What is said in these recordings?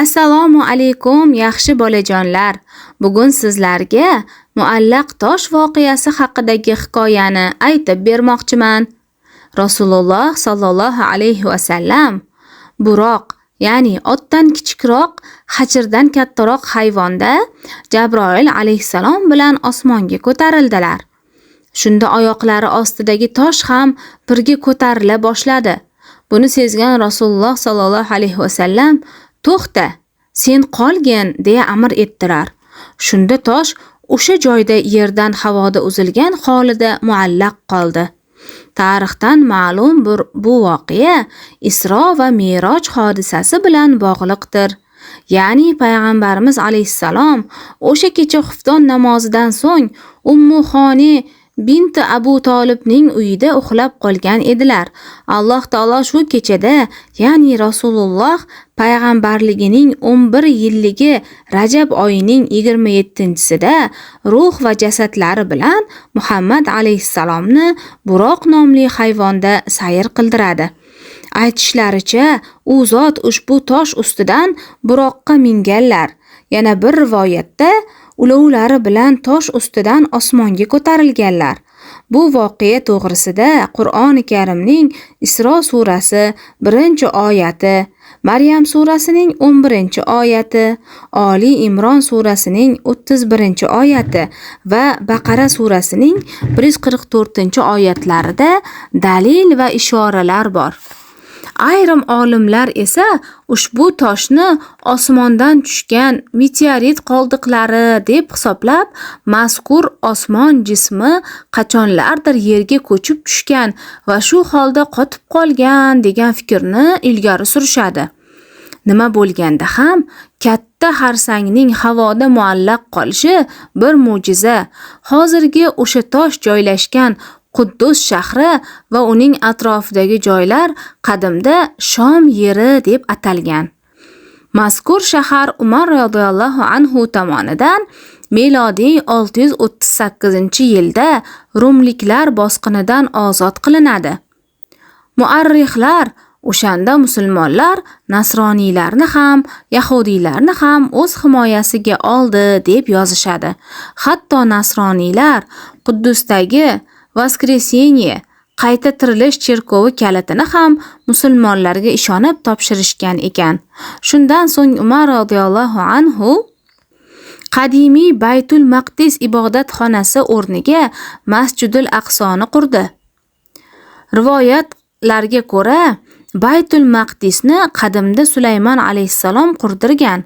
Assalomu alaykum yaxshi bolajonlar. Bugun sizlarga muallaq tosh voqeasi haqidagi hikoyani aytib bermoqchiman. Rasululloh sallallohu alayhi va sallam Buroq, ya'ni otdan kichikroq, hajrdan kattaroq hayvonda Jabroil alayhisalom bilan osmonga ko'tarildilar. Shunda oyoqlari ostidagi tosh ham birga ko'tarila boshladi. Buni sezgan Rasululloh sallallohu alayhi va sallam "To'xta, sen qolgin" deya amr etdilar. Shunda tosh o'sha joyda yerdan havoda uzilgan holida muallaq qoldi. Tarixdan ma'lum bu voqea Isro va Mi'roj hodisasi bilan bog'liqdir. Ya'ni payg'ambarimiz alayhissalom o'sha kecha xufton namozidan so'ng Ummu Xoni binti Abu Tolibning uyida uxlab qolgan edilar. Alloh taolo shu kechada, ya'ni Rasululloh payg'ambarligining 11 yilligi Rajab oyining 27-sida ruh va jasadlari bilan Muhammad alayhissalomni Buroq nomli hayvonda sayr qildiradi. Aytishlaricha, u zot ushbu tosh ustidan buroqqa minganlar. Yana bir rivoyatda ulovlari bilan tosh ustidan osmonga ko'tarilganlar. Bu voqea to'g'risida Qur'oni Karimning Isro surasi 1-oyati, Maryam surasining 11-oyati, Oli Imron surasining 31-oyati va Baqara surasining 144-oyatlarida dalil va ishoralar bor. Ayrim olimlar esa ushbu toshni osmondan tushgan meteorit qoldiqlari deb hisoblab, mazkur osmon jismi qachonlardir yerga ko'chib tushgan va shu holda qotib qolgan degan fikrni ilgari surishadi. Nima bo'lganda ham katta xarsangning havoda muallaq qolishi bir mo'jiza. Hozirgi o'sha tosh joylashgan Quddus shahri va uning atrofidagi joylar qadimda Shom yeri deb atalgan. Mazkur shahar Umar radhiyallohu anhu tomonidan milodiy 638-yilda Rumliklar bosqinidan ozod qilinadi. Muarrixlar o'shanda musulmonlar nasroniylarni ham, yahudiylarni ham o'z himoyasiga oldi deb yozishadi. Hatto nasroniylar Quddusdagi Voskreseniye, qayta tirilish cherkovi kalitini ham musulmonlarga ishonib topshirishgan ekan. Shundan so'ng Umar radhiyallohu anhu qadimiy Baytul Maqdis ibodatxonasi o'rniga Masjidul Aqsoni qurdi. Rivoyatlarga ko'ra, Baytul Maqdisni qadimda Sulaymon alayhissalom qurdirgan.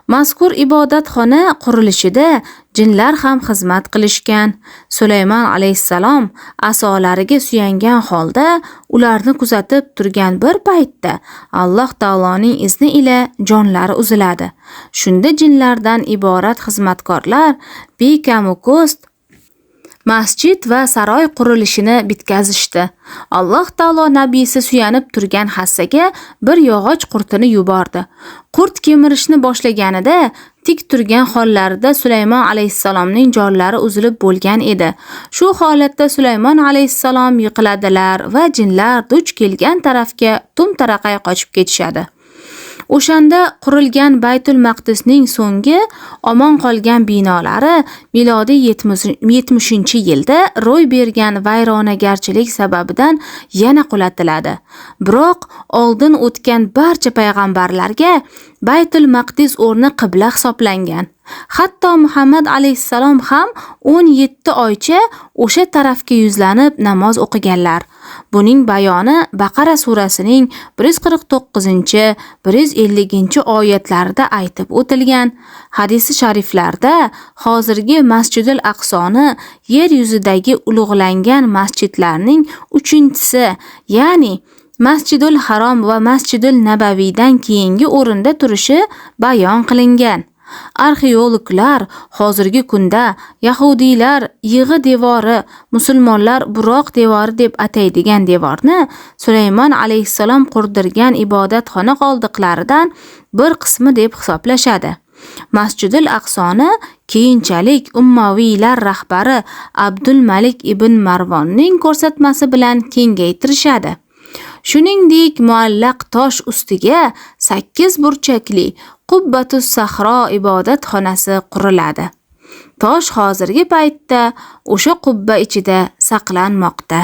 Mazkur ibodatxona qurilishida jinlar ham xizmat qilishgan. Sulaymon alayhissalom asolariga suyangan holda ularni kuzatib turgan bir paytda Alloh taoloning izni ila jonlari uziladi. Shunda jinlardan iborat xizmatkorlar bekamu ko'st masjid va saroy qurilishini bitkazishdi. Alloh taolo nabiysi suyanib turgan hassaga bir yog'och qurtini yubordi. Qurt kemirishni boshlaganida tik turgan hollarida Sulaymon alayhissalomning jonlari uzilib bo'lgan edi. Shu holatda Sulaymon alayhissalom yiqiladilar va jinlar duch kelgan tarafga tum-taraqay qochib ketishadi. O'shanda qurilgan Baytul Maqdisning so'nggi omon qolgan binolari milodiy 70-yilda ro'y bergan vayronagarchilik sababidan yana qulatiladi. Biroq oldin o'tgan barcha payg'ambarlarga Baytul Maqdis o'rni qibla hisoblangan. Hatto Muhammad alayhissalom ham 17 oycha o'sha tarafga yuzlanib namoz o'qiganlar. Buning bayoni Baqara surasining 149-150-oyatlarida aytib o'tilgan. Hadisi shariflarda hozirgi Masjidul Aqsoni yer yuzidagi ulug'langan masjidlarning 3-chisi, ya'ni Masjidul Harom va Masjidul Nabaviydan keyingi o'rinda turishi bayon qilingan. Arxeologlar hozirgi kunda yahudiylar yig'i devori, musulmonlar Buroq devori deb ataydigan devorni Sulaymon alayhissalom qurdirgan ibodatxona qoldiqlaridan bir qismi deb hisoblashadi. Masjidul Aqsoni keyinchalik Ummaviylar rahbari Abdul Malik ibn Marvonning ko'rsatmasi bilan kengaytirishadi. Shuningdek, muallaq tosh ustiga 8 burchakli Qubbatus Sahro ibodatxonasi quriladi. Tosh hozirgi paytda o'sha qubba ichida saqlanmoqda.